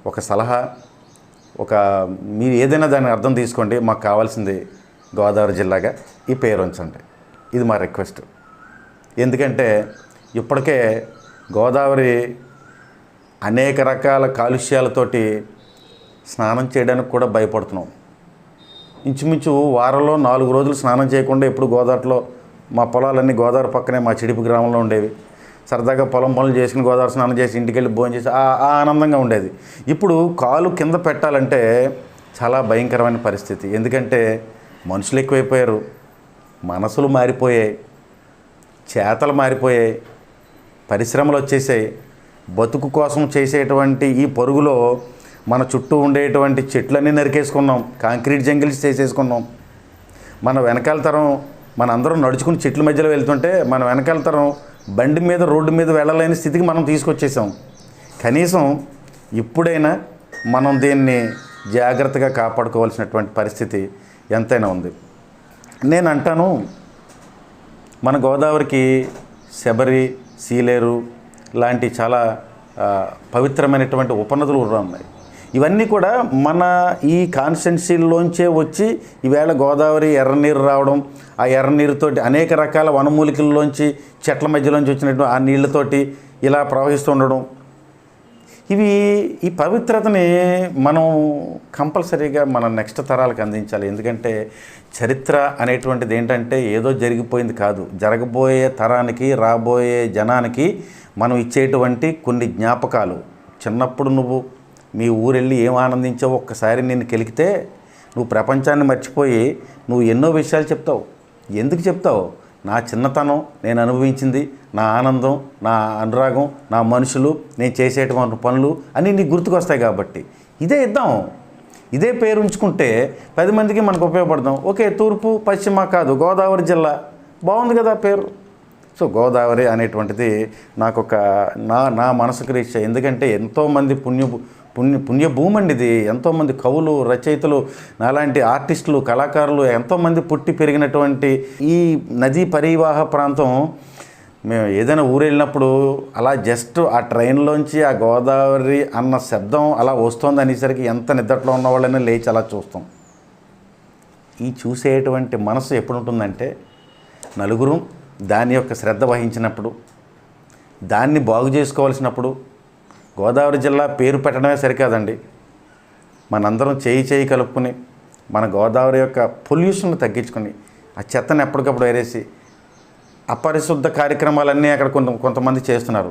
ఒక సలహా, ఒక మీరు ఏదైనా దాని అర్థం తీసుకోండి. మాకు కావాల్సింది గోదావరి జిల్లాగా ఈ పేరు ఉంచండి. ఇది మా రిక్వెస్ట్. ఎందుకంటే ఇప్పటికే గోదావరి అనేక రకాల కాలుష్యాలతోటి స్నానం చేయడానికి కూడా భయపడుతున్నాం. ఇంచుమించు వారంలో 4 రోజులు స్నానం చేయకుండా ఎప్పుడు గోదావరిలో, మా పొలాలన్నీ గోదావరి పక్కనే మా చిడిపి గ్రామంలో ఉండేవి. సరదాగా పొలం పనులు చేసుకుని గోదావరి స్నానం చేసి ఇంటికి వెళ్ళి భోజనం చేసి ఆ ఆనందంగా ఉండేది. ఇప్పుడు కాలు కింద పెట్టాలంటే చాలా భయంకరమైన పరిస్థితి. ఎందుకంటే మనుషులు ఎక్కువైపోయారు, మనసులు మారిపోయాయి, చేతలు మారిపోయాయి, పరిశ్రమలు వచ్చేసాయి. బతుకు కోసం చేసేటువంటి ఈ పరుగులో మన చుట్టూ ఉండేటువంటి చెట్లన్నీ నరికేసుకున్నాం, కాంక్రీట్ జంగిల్స్ చేసేసుకున్నాం. మన వెనకాల తరం, మన అందరం నడుచుకుని చెట్ల మధ్యలో వెళ్తుంటే మన వెనకాల తరం బండి మీద, రోడ్డు మీద వెళ్ళలేని స్థితికి మనం తీసుకొచ్చేసాం. కనీసం ఇప్పుడైనా మనం దీన్ని జాగ్రత్తగా కాపాడుకోవాల్సినటువంటి పరిస్థితి ఎంతైనా ఉంది. నేను అంటాను, మన గోదావరికి శబరి, సీలేరు లాంటి చాలా పవిత్రమైనటువంటి ఉపనదులు ఉన్నాయి. ఇవన్నీ కూడా మన ఈ కాన్స్టిట్యున్సీలోంచే వచ్చి ఈవేళ గోదావరి ఎర్రనీరు రావడం, ఆ ఎర్రనీరుతోటి అనేక రకాల వనమూలికల్లోంచి, చెట్ల మధ్యలోంచి వచ్చినటువంటి ఆ నీళ్ళతోటి ఇలా ప్రవహిస్తూ ఉండడం, ఈ పవిత్రతని మనం కంపల్సరీగా మన నెక్స్ట్ తరాలకు అందించాలి. ఎందుకంటే చరిత్ర అనేటువంటిది ఏంటంటే ఏదో జరిగిపోయింది కాదు, జరగబోయే తరానికి, రాబోయే జనానికి మనం ఇచ్చేటువంటి కొన్ని జ్ఞాపకాలు. చిన్నప్పుడు నువ్వు మీ ఊరెళ్ళి ఏం ఆనందించావో ఒక్కసారి నిన్ను కెలికితే నువ్వు ప్రపంచాన్ని మర్చిపోయి నువ్వు ఎన్నో విషయాలు చెప్తావు. ఎందుకు చెప్తావు? నా చిన్నతనం, నేను అనుభవించింది, నా ఆనందం, నా అనురాగం, నా మనుషులు, నేను చేసేటువంటి పనులు అన్నీ నీకు గుర్తుకొస్తాయి. కాబట్టి ఇదే ఇద్దాం, ఇదే పేరు ఉంచుకుంటే 10 మందికి మనకు ఉపయోగపడదాం. ఓకే, తూర్పు పశ్చిమ కాదు, గోదావరి జిల్లా బాగుంది కదా పేరు. సో గోదావరి అనేటువంటిది నాకు ఒక నా మనసుకు రీచ్. ఎందుకంటే ఎంతోమంది పుణ్యభూమి అండి ఇది. ఎంతోమంది కవులు, రచయితలు, నాలాంటి ఆర్టిస్టులు, కళాకారులు ఎంతోమంది పుట్టి పెరిగినటువంటి ఈ నదీ పరివాహ ప్రాంతం. మేము ఏదైనా ఊరు వెళ్ళినప్పుడు అలా జస్ట్ ఆ ట్రైన్లోంచి ఆ గోదావరి అన్న శబ్దం అలా వస్తుంది అనేసరికి ఎంత నిద్రలో ఉన్న వాళ్ళైనా లేచి అలా చూస్తాం. ఈ చూసేటువంటి మనసు ఎప్పుడు ఉంటుందంటే నలుగురు దాని యొక్క శ్రద్ధ వహించినప్పుడు, దాన్ని బాగు చేసుకోవాల్సినప్పుడు. గోదావరి జిల్లా పేరు పెట్టడమే సరికాదండి, మనందరం చేయి కలుపుకొని మన గోదావరి యొక్క పొల్యూషన్ తగ్గించుకొని ఆ చెత్తను ఎప్పటికప్పుడు ఏరేసి అపరిశుద్ధ కార్యక్రమాలన్నీ అక్కడ కొంతమంది చేస్తున్నారు.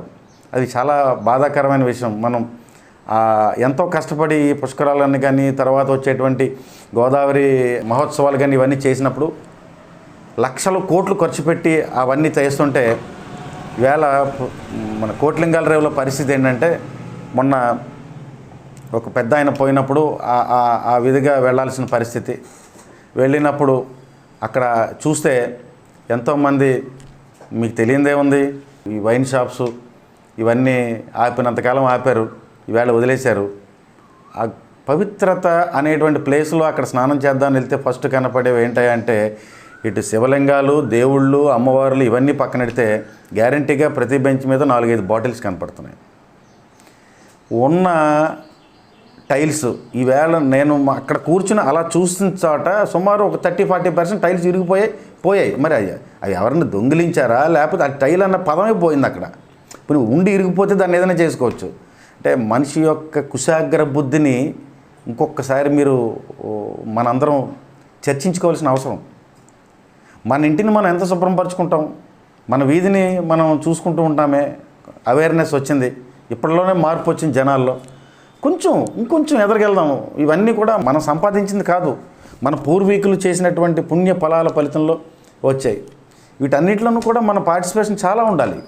అది చాలా బాధాకరమైన విషయం. మనం ఎంతో కష్టపడి ఈ పుష్కరాలన్నీ కానీ, తర్వాత వచ్చేటువంటి గోదావరి మహోత్సవాలు కానీ ఇవన్నీ చేసినప్పుడు లక్షలు కోట్లు ఖర్చు పెట్టి అవన్నీ చేస్తుంటే ఈవేళ మన కోట్లింగాల రేవుల పరిస్థితి ఏంటంటే, మొన్న ఒక పెద్ద ఆయన పోయినప్పుడు ఆ విధిగా వెళ్ళాల్సిన పరిస్థితి. వెళ్ళినప్పుడు అక్కడ చూస్తే ఎంతోమంది, మీకు తెలియదే ఉంది, ఈ వైన్ షాప్స్ ఇవన్నీ ఆపినంతకాలం ఆపారు, ఈవేళ వదిలేశారు. ఆ పవిత్రత అనేటువంటి ప్లేస్లో అక్కడ స్నానం చేద్దామని వెళ్తే ఫస్ట్ కనపడేవి ఏంటంటే ఇటు శివలింగాలు, దేవుళ్ళు, అమ్మవార్లు ఇవన్నీ పక్కనెడితే గ్యారంటీగా ప్రతి బెంచ్ మీద 4-5 బాటిల్స్ కనపడుతున్నాయి. ఉన్న టైల్స్ ఈవేళ నేను అక్కడ కూర్చుని అలా చూసిన చోట సుమారు ఒక 30-40% టైల్స్ పోయాయి. మరి అవి ఎవరైనా దొంగిలించారా, లేకపోతే ఆ టైల్ అన్న పదమే పోయింది అక్కడ. ఇప్పుడు ఉండి ఇరిగిపోతే దాన్ని ఏదైనా చేసుకోవచ్చు. అంటే మనిషి యొక్క కుశాగ్ర బుద్ధిని ఇంకొకసారి మీరు మనందరం చర్చించుకోవాల్సిన అవసరం. మన ఇంటిని మనం ఎంత శుభ్రపరచుకుంటాం, మన వీధిని మనం చూసుకుంటూ ఉంటామే. అవేర్నెస్ వచ్చింది, ఇప్పటిలోనే మార్పు వచ్చింది జనాల్లో. ఇంకొంచెం ఎదరికెళ్దాం. ఇవన్నీ కూడా మనం సంపాదించింది కాదు, మన పూర్వీకులు చేసినటువంటి పుణ్య ఫలాల ఫలితంలో వచ్చాయి. వీటన్నిటిలోనూ కూడా మన పార్టిసిపేషన్ చాలా ఉండాలి.